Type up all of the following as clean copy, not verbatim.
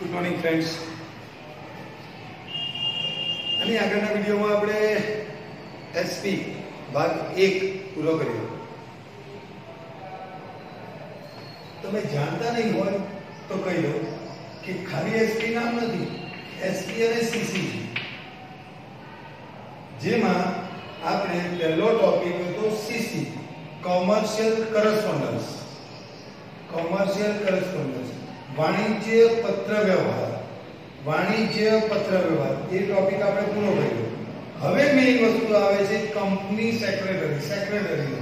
Good morning friends. આની આગળના વિડીયોમાં આપણે એસપી ભાગ 1 પૂરો કર્યો. તમે જાણતા નહીં હોય તો કહી દો કે ખાલી એસપી નામ નથી, એસપી અને સીસી, જેમાં આપણે પહેલો ટોપિક હતો સીસી, કોમર્શિયલ કરસ્પોન્ડન્સ. કોમર્શિયલ કરસ્પોન્ડન્સ, વાણિજ્ય પત્ર વ્યવહાર. વાણિજ્ય પત્ર વ્યવહાર એ ટોપિક આપણે પૂરો કર્યો. હવે મેઇન વસ્તુ આવે છે company secretary.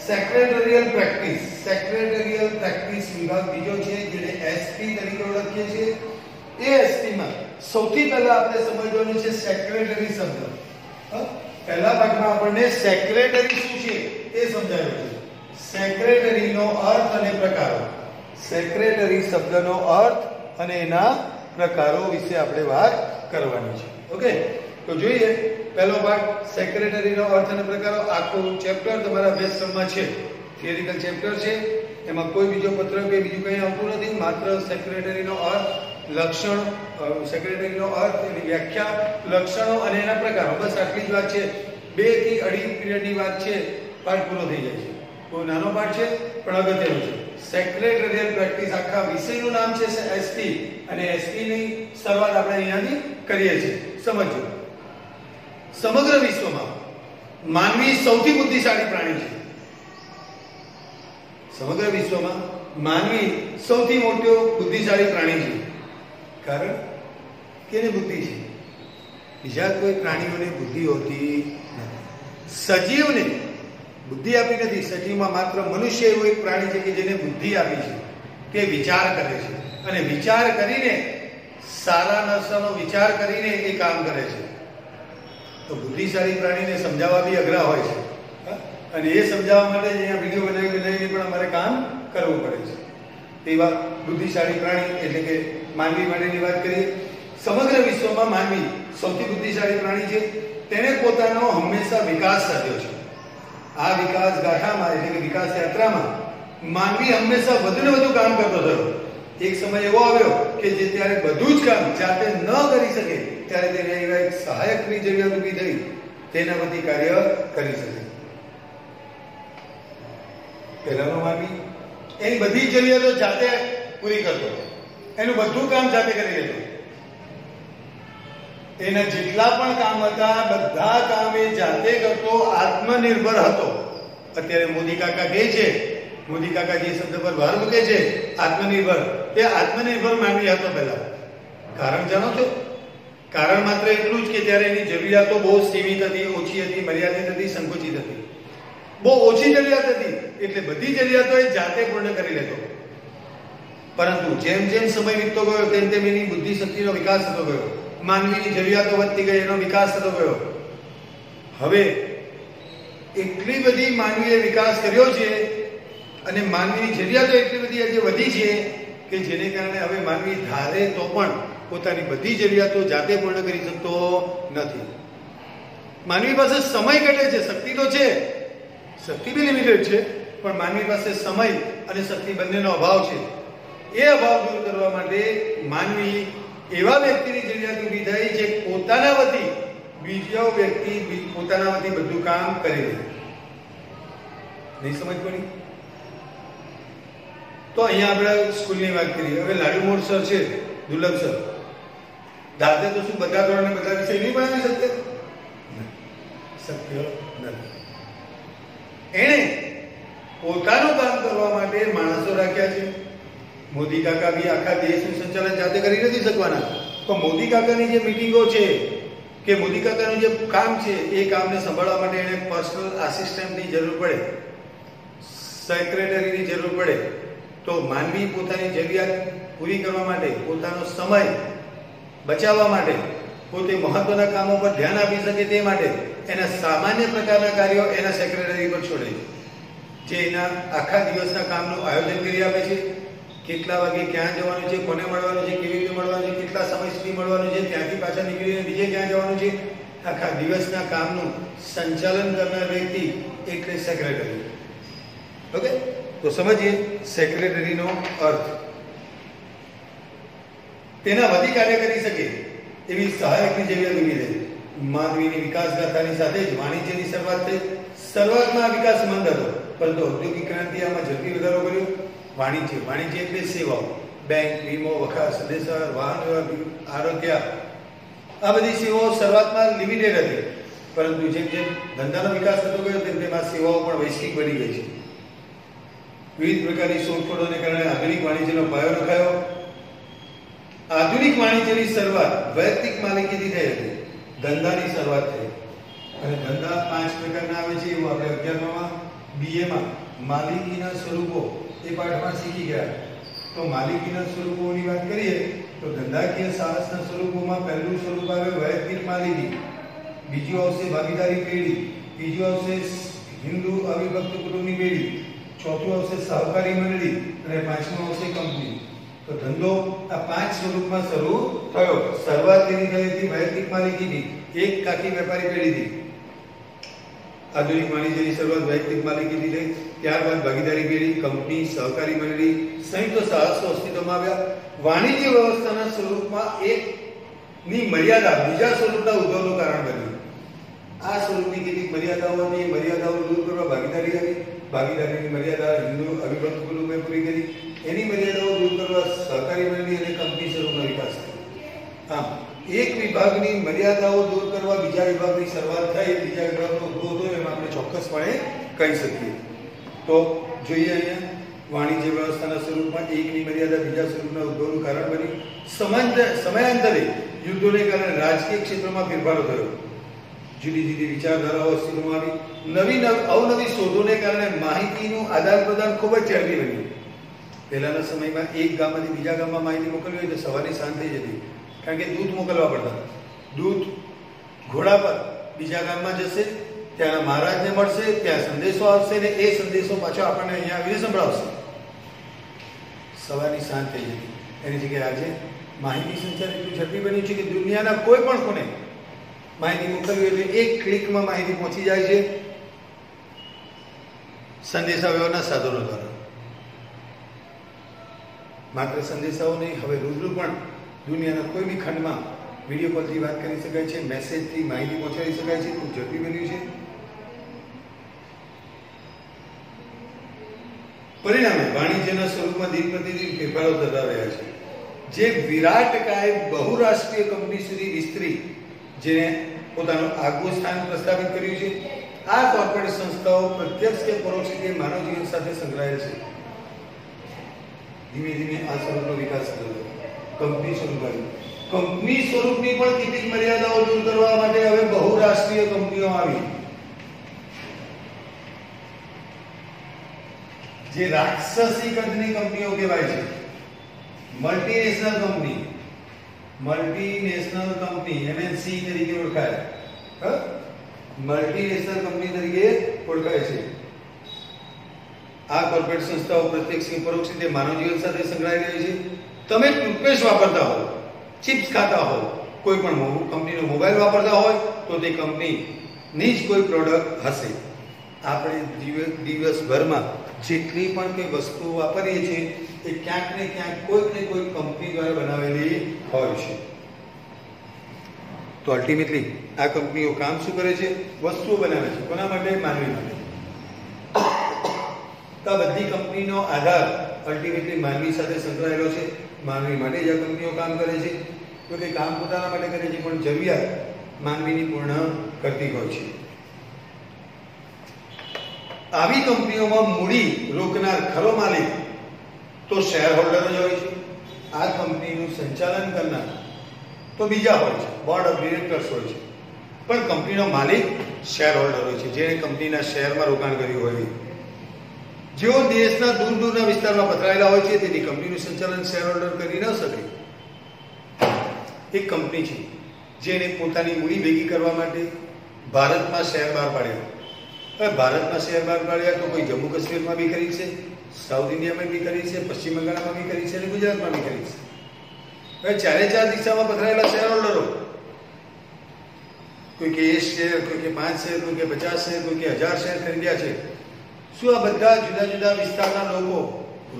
Secretarial practice. Secretarial practice વિભાગ બીજો છે જેને એસપી તરીકે ઓળખીએ છીએ. એ એસપી માં સૌથી પહેલા આપણે સમજવાનું છે સેક્રેટરી શબ્દ. પહેલા ભાગમાં આપણને સેક્રેટરી શું છે એ સમજાવ્યું છે. સેક્રેટરીનો અર્થ અને પ્રકારો. સેક્રેટરી શબ્દનો અર્થ અને એના પ્રકારો વિશે આપણે વાત કરવાની છે. ઓકે, તો જોઈએ પહેલો ભાગ સેક્રેટરીનો અર્થ અને પ્રકારો. આખું ચેપ્ટર તમારા અભ્યાસક્રમમાં છે, થિયરિકલ ચેપ્ટર છે. એમાં કોઈ બીજો પત્ર કે બીજું કંઈ આવતું નથી. માત્ર સેક્રેટરીનો અર્થ, લક્ષણ, સેક્રેટરીનો અર્થ, એની વ્યાખ્યા, લક્ષણો અને એના પ્રકારો, બસ આટલી જ વાત છે. 2 થી 2.5 પીરિયડની વાત છે, પાઠ પૂરો થઈ જાય છે. કોઈ નાનો પાઠ છે પણ અગત્યનો છે. સેક્રેટરીયલ પ્રેક્ટિસ આખા વિષયનું નામ છે એસપી, અને એસપી ની શરૂઆત આપણે અહીંયાથી કરીએ છીએ. સમજો, સમગ્ર વિશ્વમાં માનવી સૌથી બુદ્ધિશાળી પ્રાણી છે. સમગ્ર વિશ્વમાં માનવી સૌથી મોટો બુદ્ધિશાળી પ્રાણી છે. કારણ કે એને બુદ્ધિ છે. બીજા કોઈ પ્રાણીઓને બુદ્ધિ હોતી નથી. સજીવને બુદ્ધિ આપી નથી. સજીવમાં માત્ર મનુષ્ય એવું એક પ્રાણી છે કે જેને બુદ્ધિ આપી છે. તે વિચાર કરે છે, અને વિચાર કરીને, સારા નરસાનો વિચાર કરીને એ કામ કરે છે. તો બુદ્ધિશાળી પ્રાણીને સમજાવવા બી અઘરા હોય છે, અને એ સમજાવવા માટે અહીંયા વિડીયો બનાવીને પણ અમારે કામ કરવું પડે છે. તેવા બુદ્ધિશાળી પ્રાણી એટલે કે માનવી માટેની વાત કરીએ. સમગ્ર વિશ્વમાં માનવી સૌથી બુદ્ધિશાળી પ્રાણી છે. તેને પોતાનો હંમેશા વિકાસ સાધ્યો છે. આ વિકાસ ગાથામાં એટલે કે વિકાસ યાત્રામાં માનવી હંમેશા વધુ ને વધુ કામ કરતો થયો. એક સમય એવો આવ્યો કે જે ત્યારે બધું જ કામ જાતે ન કરી શકે, ત્યારે તેને એવા એક સહાયકની જરૂરિયાત ઊભી થઈ, તેના બધી કાર્ય કરી શકે. પહેલાનો માનવી એની બધી જરૂરિયાતો જાતે પૂરી કરતો, એનું બધું કામ જાતે કરી લેતો. એના જેટલા પણ કામ હતા બધા કામ એ જાતે કરતો, આત્મનિર્ભર હતો. અત્યારે મોદી કાકા કહે છે, મોદી કાકા જે શબ્દ પર ભાર મૂકે છે આત્મનિર્ભર, તે આત્મનિર્ભર માનવી હતો પહેલા. કારણ જાણો છો? કારણ માત્ર એટલું જ કે ત્યારે એની જરૂરિયાતો બહુ સીમિત હતી, ઓછી હતી, મર્યાદિત હતી, સંકુચિત હતી. બહુ ઓછી જરૂરિયાત હતી એટલે બધી જરૂરિયાતો એ જાતે પૂર્ણ કરી લેતો. પરંતુ જેમ જેમ સમય વીતતો ગયો તેમ તેમ એની બુદ્ધિ શક્તિનો વિકાસ થતો ગયો. માનવીની જરૂરિયાતો વધતી ગઈ, એનો વિકાસ થતો ગયો. હવે એટલી બધી માનવીએ વિકાસ કર્યો છે, અને માનવીની જરૂરિયાતો એટલી બધી આજે વધી છે કે જેને કારણે હવે માનવી ધારે તો પણ પોતાની બધી જરૂરિયાતો જાતે પૂર્ણ કરી શકતો નથી. માનવી પાસે સમય ઘટે છે. શક્તિ તો છે, શક્તિ બી લિમિટેડ છે, પણ માનવી પાસે સમય અને શક્તિ બંનેનો અભાવ છે. એ અભાવ દૂર કરવા માટે માનવી એવા વ્યક્તિની જરૂરિયાત ઊભી થઈ જે પોતાના વતી બીજો વ્યક્તિ પોતાના વતી બધું કામ કરે. નહીં સમજ પડી? તો અહીંયા આપણે સ્કૂલની વાત કરીએ. હવે લાડુમોર સર છે, દુર્લભ સર, દાદા તો શું બધા ધોરણે બધા વિષય નહીં ભણાવી શકતે? શક્ય નથી. એણે પોતાનું કામ કરવા માટે માણસો રાખ્યા છે. મોદી કાકા બી આખા દેશનું સંચાલન જાતે કરી નથી શકવાના, પણ મોદી કાકાની જે મીટિંગો છે કે મોદી કાકાનું જે કામ છે એ કામને સંભાળવા માટે એને પર્સનલ આસિસ્ટન્ટની જરૂર પડે, સેક્રેટરીની જરૂર પડે. તો માનવી પોતાની જરૂરિયાત પૂરી કરવા માટે, પોતાનો સમય બચાવવા માટે, પોતે મહત્વના કામો પર ધ્યાન આપી શકે તે માટે એના સામાન્ય પ્રકારના કાર્યો એના સેક્રેટરી પર છોડે, જે એના આખા દિવસના કામનું આયોજન કરી આપે છે. કેટલા વાગે ક્યાં જવાનું છે, કોને મળવાનું છે, કેવી રીતે મળવાનું છે, કેટલા સમય સુધી મળવાનું છે, ત્યાંથી પાછા નીકળીને બીજે ક્યાં જવાનું છે, આખા દિવસના કામનું સંચાલન કરનાર વ્યક્તિ એટલે સેક્રેટરી. ઓકે, તો સમજીએ સેક્રેટરીનો અર્થ. તેના વધી કાર્ય કરી શકે એવી સહાયકની જરૂરિયાત ઊભી થઈ. માનવીની વિકાસ ગાથાની સાથે જ વાણિજ્યની શરૂઆત થઈ. શરૂઆતમાં આ વિકાસ મંદ હતો, પરંતુ ઔદ્યોગિક ક્રાંતિ આમાં ઝડપી વધારો કર્યો. વાણિજ્ય એટલે સેવાઓ, બેંક, વીમો, વખાર, સંદેશાવ્યવહાર, વાહન વ્યવહાર, આરોગ્ય, આ બધી સેવાઓ શરૂઆતમાં લિમિટેડ હતી, પરંતુ જેમ જેમ ધંધાનો વિકાસ થતો ગયો તેમ તેમ આ સેવાઓ પણ વૈશ્વિક બની ગઈ છે. વિવિધ પ્રકારની શોધખોળોને કારણે આધુનિક વાણિજ્યનો પાયો રખાયો. આધુનિક વાણિજ્યની શરૂઆત વૈયક્તિક માલિકીથી થઈ હતી. ધંધાની શરૂઆત થઈ અને ધંધા 5 પ્રકારના આવે છે એવું આપણે 11માં બીએમાં માલિકીના સ્વરૂપો એ પાઠમાં શીખી ગયા. તો માલિકીના સ્વરૂપોની વાત કરીએ તો ધંધાકીય સાહસના સ્વરૂપોમાં પહેલું સ્વરૂપ આવે વૈયક્તિક માલિકી, બીજું આવશે ભાગીદારી પેઢી, ત્રીજું આવશે હિન્દુ અવિભક્ત કુટુંબની પેઢી, ચોથું આવશે સહકારી મંડળી અને પાંચમું આવશે કંપની. તો ધંધો આ 5 સ્વરૂપમાં શરૂ થયો. શરૂઆત તેની થઈ હતી વૈયક્તિક માલિકીની, એક કાકી વેપારી પેઢીથી. આધુનિક વાણિજ્યની શરૂઆત વૈયક્તિક માલિકીથી થઈ, ત્યારબાદ ભાગીદારી પેઢી, કંપની, સહકારી મંડળી, સંયુક્ત સાહસો અસ્તિત્વમાં આવ્યા. વાણિજ્ય વ્યવસ્થાના સ્વરૂપમાં એકની મર્યાદા બીજા સ્વરૂપના ઉદ્ભવનું કારણ બની. આ સ્વરૂપની કેટલીક મર્યાદાઓ હતી, મર્યાદાઓ દૂર કરવા ભાગીદારી આવી. ભાગીદારીની મર્યાદા હિન્દુ અવિભક્ત કુટુંબે પૂરી કરી. એની મર્યાદાઓ દૂર કરવા સહકારી મંડળી અને કંપની સ્વરૂપનો વિકાસ થયો. આમ એક વિભાગની મર્યાદાઓ દૂર કરવા બીજા વિભાગની શરૂઆત થઈ, બીજા વિભાગનો ઉદ્ભવ થયો એમ આપણે ચોક્કસપણે કહી શકીએ. તો જોઈએ અહીંયા વાણિજ્ય વ્યવસ્થાના સ્વરૂપમાં એકની મર્યાદા બીજા સ્વરૂપના ઉદ્ભવનું કારણ બની. સમયાંતરે યુદ્ધોને કારણે રાજકીય ક્ષેત્રમાં ફેરફારો થયો. જુદી જુદી વિચારધારાઓ અસ્તિત્વમાં આવી. અવનવી શોધોને કારણે માહિતીનું આદાન પ્રદાન ખૂબ જ ઝડપી બન્યું. પહેલાના સમયમાં એક ગામમાંથી બીજા ગામમાં માહિતી મોકલવી હોય તો સવારની સાંજ થઈ જતી, કારણ કે દૂત મોકલવા પડતા. દૂત ઘોડા પર બીજા ગામમાં જશે, ત્યાંના મહારાજને મળશે, ત્યાં સંદેશો આવશે ને એ સંદેશો પાછો આપણને અહીંયા આવીને સંભળાવશે. સવારની સાંજ થઈ જતી. એની જગ્યાએ આજે માહિતી સંચાર એટલું ઝડપી બન્યું છે કે દુનિયાના કોઈ પણ ખૂણે માહિતી મોકલવી એટલે એક ક્લિકમાં માહિતી પહોંચી જાય છે સંદેશાવ્યવહારના સાધનો દ્વારા. માત્ર સંદેશાઓ નહીં, હવે રૂબરૂ પણ દુનિયાના કોઈ બી ખંડમાં વિડીયો કોલથી વાત કરી શકાય છે, મેસેજથી માહિતી પહોંચાડી શકાય છે. ખૂબ ઝડપી બન્યું છે. પરિણામે વાણિજ્યના સ્વરૂપમાં દિન પ્રતિદિન ફેરફારો થતા રહ્યા છે. જે વિરાટકાય બહુરાષ્ટ્રીય કંપની સુધી વિસ્તરી, જેને પોતાનું આગવું સ્થાન પ્રસ્થાપિત કર્યું છે. આ કોર્પોરેટ સંસ્થાઓ પ્રત્યક્ષ કે પરોક્ષ રીતે માનવ જીવન સાથે સંકળાયેલ છે. ધીમે ધીમે આ સ્વરૂપનો વિકાસ થયો. કંપની સ્વરૂપ આવી. કંપની સ્વરૂપની પણ કેટલીક મર્યાદાઓ દૂર કરવા માટે હવે બહુરાષ્ટ્રીય કંપનીઓ આવી. જે રાક્ષસી કદની કંપનીઓ કહેવાય છે. મલ્ટીનેશનલ કંપની એમએનસી તરીકે ઓળખાય. મલ્ટીનેશનલ કંપની તરીકે ઓળખાય છે. આ કોર્પોરેટ સંસ્થાઓ પ્રત્યક્ષ કે પરોક્ષ રીતે માનવ જીવન સાથે સંકળાયેલી રહી છે. તમે ટૂથપેસ્ટ વાપરતા હો, ચિપ્સ ખાતા હો, કોઈ પણ કંપનીનો મોબાઈલ વાપરતા હોય તો તે કંપનીની જ કોઈ પ્રોડક્ટ હશે. આપણે દિવસભરમાં જેટલી પણ કંઈ વસ્તુઓ વાપરીએ છીએ એ ક્યાંક ને ક્યાંક કોઈક ને કોઈ કંપની દ્વારા બનાવેલી હોય છે. તો અલ્ટિમેટલી આ કંપનીઓ કામ શું કરે છે? વસ્તુઓ બનાવે છે. કોના માટે? માનવી માટે. તો આ બધી કંપનીનો આધાર અલ્ટિમેટલી માનવી સાથે સંકળાયેલો છે. માનવી માટે જ આ કંપનીઓ કામ કરે છે. તો કે કામ પોતાના માટે કરે છે, પણ જરૂરિયાત માનવીની પૂર્ણ કરતી હોય છે. આવી કંપનીઓમાં મૂડી રોકનાર ખરો માલિક તો શેર હોલ્ડર જ હોય છે. આ કંપનીનું સંચાલન કરનાર તો બીજા હોય છે, બોર્ડ ઓફ ડિરેક્ટર્સ હોય છે. પણ કંપનીનો માલિક શેર હોલ્ડર હોય છે, જેણે કંપનીના શેરમાં રોકાણ કર્યું હોય. જેઓ દેશના દૂર દૂરના વિસ્તારમાં પથરાયેલા હોય છે, તેની કંપનીનું સંચાલન શેર હોલ્ડર કરી ન શકે. એક કંપની છે જેણે પોતાની મૂડી ભેગી કરવા માટે ભારતમાં શેર બહાર પાડ્યા. હવે ભારતમાં શેર બહાર પાડ્યા તો કોઈ જમ્મુ કાશ્મીરમાં બી ખરીદશે, સાઉથ ઇન્ડિયામાં બી ખરીદશે, પશ્ચિમ બંગાળમાં બી ખરીદશે અને ગુજરાતમાં બી ખરીદશે. હવે ચારે ચાર દિશામાં પથરાયેલા શેર હોલ્ડરો, કોઈ કે 1 શેર, કોઈ કે 5 શેર, કોઈ કે 50 શેર, કોઈ કે 1000 શેર ખરીદ્યા છે. શું આ બધા જુદા જુદા વિસ્તારના લોકો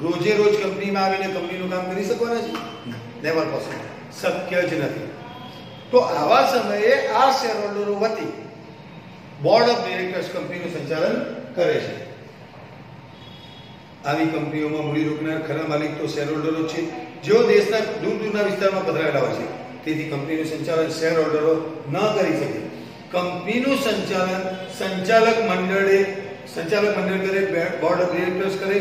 રોજે રોજ કંપનીમાં આવીને કંપનીનું કામ કરી શકવાના છે? નેવર પોસિબલ, શક્ય જ નથી. તો આવા સમયે આ શેર હોલ્ડરો વતી બોર્ડ ઓફ ડિરેક્ટર્સ કંપનીનું સંચાલન કરે છે. આવી કંપનીઓમાં મૂડી રોકનાર ખરા માલિક તો શેર હોલ્ડરો છે, જેઓ દેશના દૂર દૂરના વિસ્તારમાં પથરાયેલા હોય છે. તેથી કંપનીનું સંચાલન શેર હોલ્ડરો ન કરી શકે. કંપનીનું સંચાલન સંચાલક મંડળ કરે, બોર્ડ ઓફ ડિરેક્ટર્સ કરે.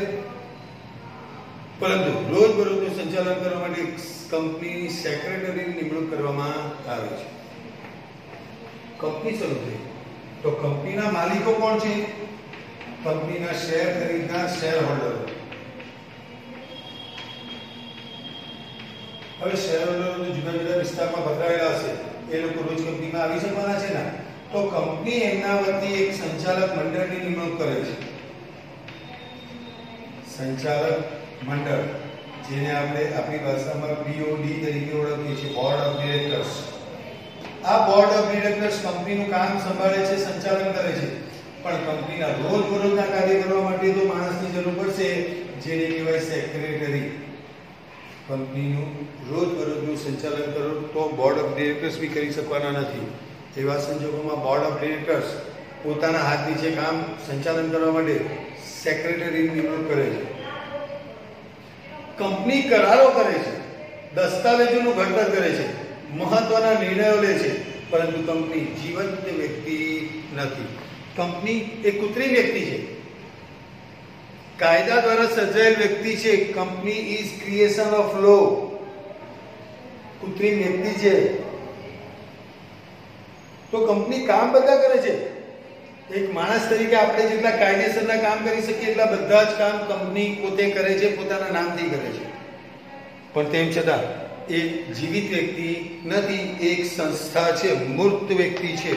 પરંતુ રોજબરોજનું સંચાલન કરવા માટે કંપનીની સેક્રેટરીની નિમણૂક કરવામાં આવે છે. કંપની શરૂ થઈ તો કંપનીના માલિકો કોણ છે? કંપનીના શેર ખરીદનાર શેર હોલ્ડરો. હવે શેર હોલ્ડરો જુદા જુદા વિસ્તારમાં પથરાયેલા હશે, એ લોકો રોજ કંપનીમાં આવી શકવાના છે ને, તો કંપની એમના વતી એક સંચાલક મંડળની નિમણૂક કરે છે. સંચાલક મંડળ, જેને આપણે આપણી ભાષામાં BOD તરીકે ઓળખીએ છીએ, બોર્ડ ઓફ ડિરેક્ટર્સ. આ બોર્ડ ઓફ ડિરેક્ટર્સ કંપનીનું કામ સંભાળે છે, સંચાલન કરે છે. પણ કંપનીના રોજબરોજના કાર્ય કરવા માટે તો માણસની જરૂર પડશે, જેને કહેવાય સેક્રેટરી. કંપનીનું રોજબરોજનું સંચાલન કરો તો બોર્ડ ઓફ ડિરેક્ટર્સ બી કરી શકવાના નથી. એવા સંજોગોમાં બોર્ડ ઓફ ડિરેક્ટર્સ પોતાના હાથ નીચે કામ સંચાલન કરવા માટે સેક્રેટરીની નિમણૂક કરે છે. કંપની કરારો કરે છે, દસ્તાવેજોનું ઘડતર કરે છે, મહત્વના નિર્ણયો લે છે, પરંતુ કંપની જીવંત વ્યક્તિ નથી. કંપની એ કૃત્રિમ વ્યક્તિ છે, કાયદા દ્વારા સર્જાયેલ વ્યક્તિ છે. કંપની ઇઝ ક્રિએશન ઓફ લો. કૃત્રિમ વ્યક્તિ છે. તો કંપની કામ બધા કરે છે. એક માણસ તરીકે આપણે જેટલા કાયદેસરના કામ કરી શકીએ એટલા બધા જ કામ કંપની પોતે કરે છે, પોતાના નામથી કરે છે. પણ તેમ છતાં એ જીવિત વ્યક્તિ નથી, એક સંસ્થા છે, મૂર્ત વ્યક્તિ છે.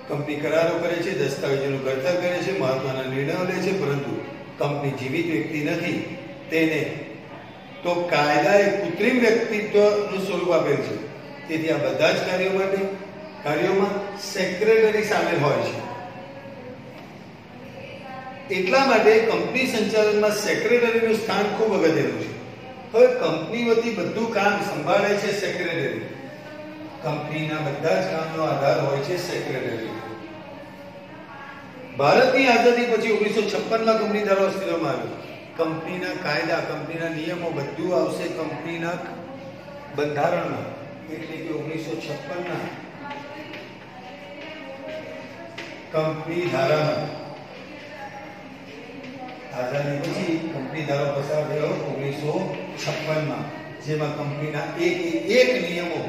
કંપની કરારો કરે છે, દસ્તાવેજોનું ઘડતર કરે છે, મહત્વના નિર્ણયો લે છે, પરંતુ કંપની જીવિત વ્યક્તિ નથી. તેને તો કાયદાએ કૃત્રિમ વ્યક્તિત્વનું સ્વરૂપ આપેલ છે. તેથી આ બધા જ કાર્યોમાં સેક્રેટરી સામેલ હોય છે. એટલા માટે કંપની સંચાલનમાં સેક્રેટરીનું સ્થાન ખૂબ અગત્યનું છે. હવે કંપની વતી બધું કામ સંભાળે છે સેક્રેટરી. કંપનીના બધા જ કામનો આધાર હોય છે સેક્રેટરી. ભારતની આઝાદી પછી 1956માં કંપની ધારો અસ્તિત્વમાં આવ્યો. કંપનીના કાયદા, કંપનીના નિયમો બધું આવશે કંપનીના બંધારણમાં. એટલે કે 1956ના કંપની ધારામાં. આઝાદી પછી કંપની ધારો પસાર થયો 1956માં, જેમાં કંપનીના એક નિયમો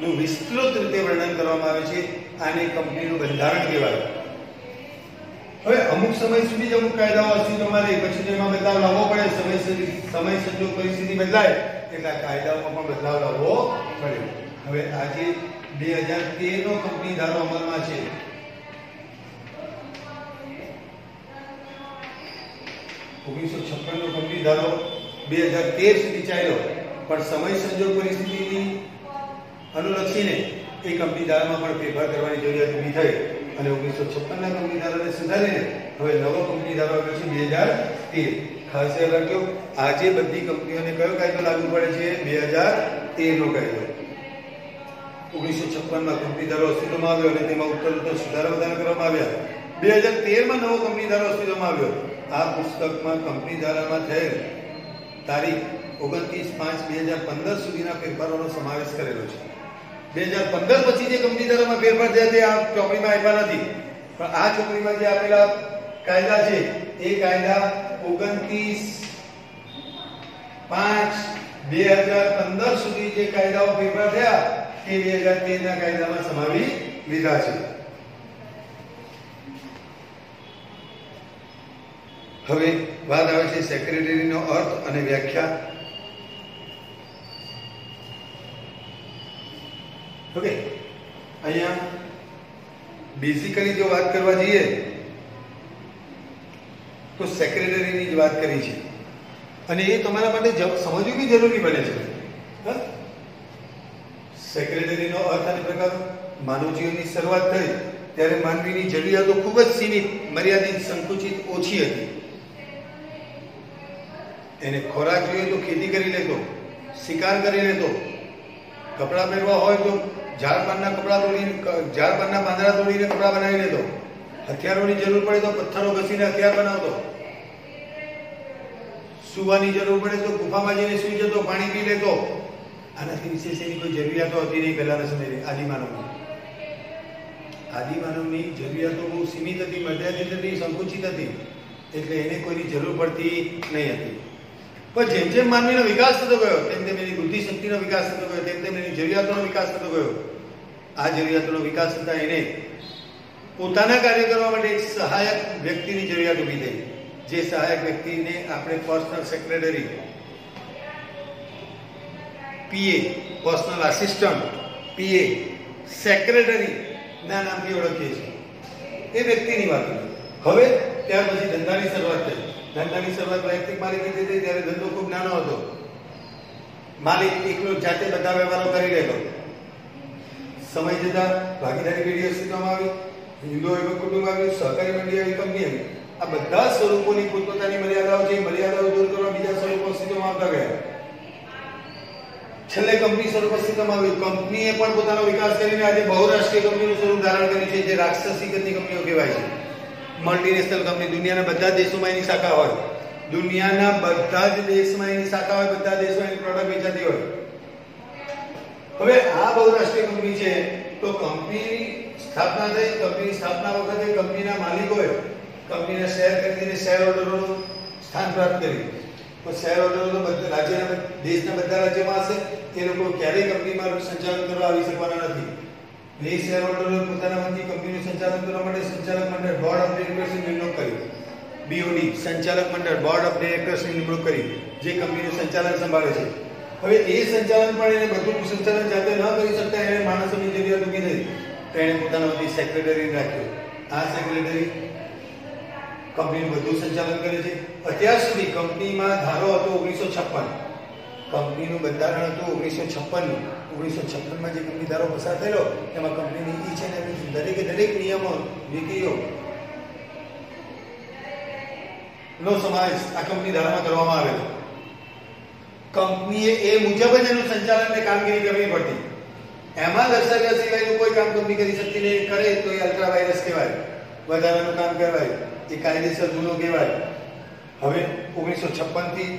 નું વિસ્તૃત રીતે વર્ણન કરવામાં આવે છે. આને કંપનીનું બંધારણ કહેવાય. હવે અમુક સમય સુધી જ અમુક કાયદાઓ અસ્તિત્વમાં રહે, પછી તેમાં બદલાવ લાવવો પડે. સમય સંજોગ પરિસ્થિતિ બદલાય એટલે કાયદાઓમાં પણ બદલાવ લાવવો પડે. હવે આજે 2013 નો કંપની ધારો અમલમાં છે. 1956 નો કંપની ધારો 2013 સુધી ચાલ્યો, પણ સમય સંજોગ પરિસ્થિતિની અનુલક્ષીને એ કંપની ધારામાં પણ ફેરફાર કરવાની જરૂરિયાત ઊભી થઈ અને 1956ના કંપની ધારાને સુધારીને હવે નવો કંપની ધારો આવ્યો છે 2013. ખાસ યાદ રાખજો, આજે બધી કંપનીઓને કયો કાયદો લાગુ પડે છે? 2013 નો કાયદો. 1956માં કંપની ધારો અસ્તિત્વમાં આવ્યો અને તેમાં ઉત્તરોત્તર સુધારા વધારા કરવામાં આવ્યા. 2013માં નવો કંપની ધારો અસ્તિત્વમાં આવ્યો. આ પુસ્તકમાં કંપની ધારામાં થયેલ તારીખ 29/5/2015 સુધીના ફેરફારોનો સમાવેશ કરેલો છે. 2015 પછી જે કંપની ધારામાં ફેરફાર થયા તે આ ચોપડીમાં આપ્યા નથી, પણ આ ચોપડીમાં જે આપેલા કાયદા છે એ કાયદા 29/5/2015 સુધી જે કાયદાઓ ફેરફાર થયા તે 2013 ના કાયદામાં સમાવી લીધા છે. હવે વાત આવે છે સેક્રેટરીનો અર્થ અને વ્યાખ્યા. ઓકે, અહીંયા બેઝિકલી જો વાત કરવા જઈએ તો સેક્રેટરીની જ વાત કરી છે અને એ તમારા માટે સમજવું બી જરૂરી બને છે. સેક્રેટરીનો અર્થ અને પ્રકાર. માનવ જીવનની શરૂઆત થઈ ત્યારે માનવીની જરૂરિયાતો ખૂબ જ સીમિત, મર્યાદિત, સંકુચિત, ઓછી હતી. એને ખોરાક જોઈએ તો ખેતી કરી લેતો, શિકાર કરી લેતો, કપડાં પહેરવા હોય તો ઝાડ પારના પાંદડા તોડીને કપડાં બનાવી લેતો, હથિયારોની જરૂર પડે તો પથ્થરો ઘસીને હથિયાર બનાવતો, સુવાની જરૂર પડે તો ગુફામાં જઈને સૂઈ જતો, પાણી પી લેતો. આનાથી વિશેષ એની કોઈ જરૂરિયાતો હતી નહીં પહેલાના સમયની આદિમાનવની જરૂરિયાતો બહુ સીમિત હતી, મર્યાદિત હતી, સંકુચિત હતી, એટલે એને કોઈની જરૂર પડતી નહીં હતી. પણ જેમ જેમ માનવીનો વિકાસ થતો ગયો તેમ તેમ એની બુદ્ધિ શક્તિનો વિકાસ થતો ગયો, તેમ તેમ એની જરૂરિયાતોનો વિકાસ થતો ગયો. આ જરૂરિયાતોનો વિકાસ થતા એને પોતાના કાર્ય કરવા માટે એક સહાયક વ્યક્તિની જરૂરિયાત ઊભી થઈ. જે સહાયક વ્યક્તિને આપણે પર્સનલ સેક્રેટરી, પીએ, પર્સનલ આસિસ્ટન્ટ, પીએ, સેક્રેટરી ના નામથી ઓળખીએ છીએ. એ વ્યક્તિની વાત કરી. હવે ત્યાર પછી ધંધાની શરૂઆત થઈ. ધંધાની શરૂઆત વૈયક્તિક માલિકીથી થઈ ત્યારે ધંધો ખૂબ નાનો હતો. માલિક એકલો જાતે બધા વ્યવહારો કરી લેતો. સમય જતા ભાગીદારી પેઢી અસ્તિત્વમાં આવી, હિન્દુ એવં કુટુંબ આવ્યું, સહકારી મંડી આવી, કંપની આવી. આ બધા સ્વરૂપોની પોતપોતાની મર્યાદાઓ છે. મર્યાદાઓ દૂર કરવા બીજા સ્વરૂપો અસ્તિત્વમાં આવતા ગયા. છેલ્લે કંપની સ્વરૂપ અસ્તિત્વમાં આવી. કંપનીએ પણ પોતાનો વિકાસ કરીને આજે બહુરાષ્ટ્રીય કંપનીનું સ્વરૂપ ધારણ કર્યું છે, જે રાક્ષસી ગતિની કંપનીઓ કહેવાય છે. મલ્ટીનેશનલ કંપની, દુનિયાના બધા દેશોમાં એની શાખા હોય, દુનિયાના બધા જ દેશમાં એની શાખા હોય, બધા દેશમાં એની પ્રોડક્ટ વેચાતી હોય. હવે આ બહુરાષ્ટ્રીય કંપની છે તો કંપની સ્થાપના થઈ. કંપની સ્થાપના વખતે કંપનીના માલિકોએ કંપનીના શેર ખરીદીને શેર હોલ્ડરોનું સ્થાન પ્રાપ્ત કર્યું. તો શેર હોલ્ડરો તો બધા રાજ્યના, દેશના બધા રાજ્યમાં હશે. એ લોકો ક્યારેય કંપનીમાં સંચાલન કરવા આવી શકવાના નથી. એ શેર હોલ્ડરોએ પોતાના વતી કંપનીનું સંચાલન કરવા માટે સંચાલક મંડળ, બોર્ડ ઓફ ડિરેક્ટર્સની નિમણૂક કરી. BOD, સંચાલક મંડળ, બોર્ડ ઓફ ડિરેક્ટર્સની નિમણૂક કરી, જે કંપનીનું સંચાલન સંભાળે છે. હવે એ સંચાલન પણ એને બધું સંચાલન જાતે ન કરી શકતા, એને માણસોની જરૂરિયાત ઊભી થઈ. તો એણે પોતાના વતી સેક્રેટરી રાખ્યો. આ સેક્રેટરી કંપનીનું બધું સંચાલન કરે છે. અત્યાર સુધી કંપનીમાં ધારો હતો 1956. કંપનીનું બંધારણ હતું 1956નું. 1956માં જે કંપની ધારો પસાર થયેલો એમાં કંપનીની ઈચ અને દરેકે દરેક નિયમો, નીતિઓ નો સમાવેશ આ કંપની ધારામાં કરવામાં આવેલો. કંપનીએ એ મુજબ જ એનું સંચાલન ને કામગીરી કરવી પડતી. એમાં દર્શાવ્યા સિવાયનું કોઈ કામ કંપની કરી શકતી નહીં. કરે તો એ અલ્ટ્રા વાયરસ કહેવાય, વધારાનું કામ કહેવાય, એ કાયદેસર ગુનો કહેવાય. હવે 1956 થી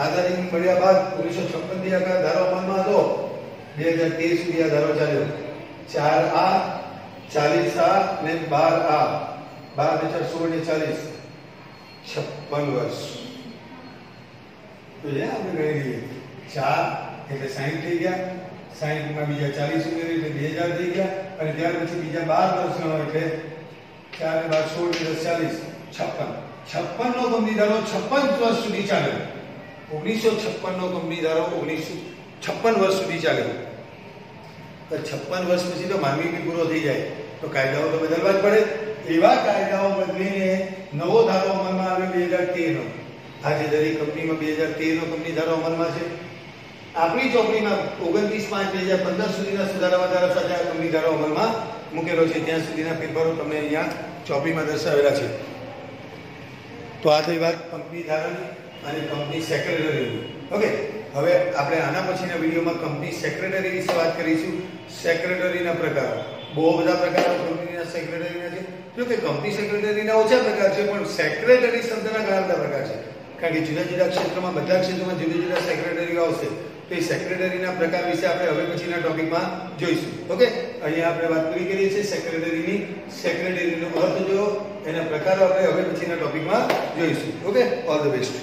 આઝાદી મળ્યા બાદ 1956 થી આ ધારો અમલમાં હતો. 2013 સુધી આ ધારો ચાલ્યો. 4A, 40A ને 12A, 12, 16 ને 40, 56 વર્ષ. તો આપણે ગણી લઈએ. 4 એટલે 60 થઈ ગયા, 60 માં બીજા 40 ઉમેરી એટલે 2000 થઈ ગયા, અને ત્યાર પછી બીજા 12 વર્ષનો એટલે 4 ને 12, 16 ને 40, 56 નો કંપની ધારો 56 વર્ષ સુધી ચાલ્યો. 1956 નો કંપની ધારો 1956 વર્ષ સુધી ચાલ્યો. તો 56 વર્ષ પછી તો માનવી બી પૂરો થઈ જાય તો કાયદાઓ તો બદલવા જ પડે. એવા કાયદાઓ બદલીને નવો ધારો અમલમાં આવ્યો 2013 નો. આજે દરેક કંપનીમાં 2013 નો કંપની ધારો અમલમાં છે. આપણી ચોપડીમાં 29/5/2015 સુધીના સુધારા વધારા સાથે આ કંપની ધારો અમલમાં મૂકેલો છે. ત્યાં સુધીના ફેરફારો તમને અહીંયા ચોપડીમાં દર્શાવેલા છે. તો આ થઈ વાત કંપની ધારાની અને કંપની સેક્રેટરીની. ઓકે, હવે આપણે આના પછીના વિડીયોમાં કંપની સેક્રેટરી વિશે વાત કરીશું. સેક્રેટરીના પ્રકારો, બહુ બધા પ્રકારો કંપનીના સેક્રેટરીના છે. જો કે કંપની સેક્રેટરીના ઓછા પ્રકાર છે, પણ સેક્રેટરી શબ્દના ઘણા બધા પ્રકાર છે. કારણ કે જુદા જુદા ક્ષેત્રમાં, બધા ક્ષેત્રોમાં જુદા જુદા સેક્રેટરીઓ આવશે. તો એ સેક્રેટરીના પ્રકાર વિશે આપણે હવે પછીના ટોપિકમાં જોઈશું. ઓકે, અહીંયા આપણે વાત પૂરી કરીએ છીએ સેક્રેટરીની. સેક્રેટરીનો અર્થ જો એના પ્રકારો આપણે હવે પછીના ટોપિકમાં જોઈશું. Okay, all the best.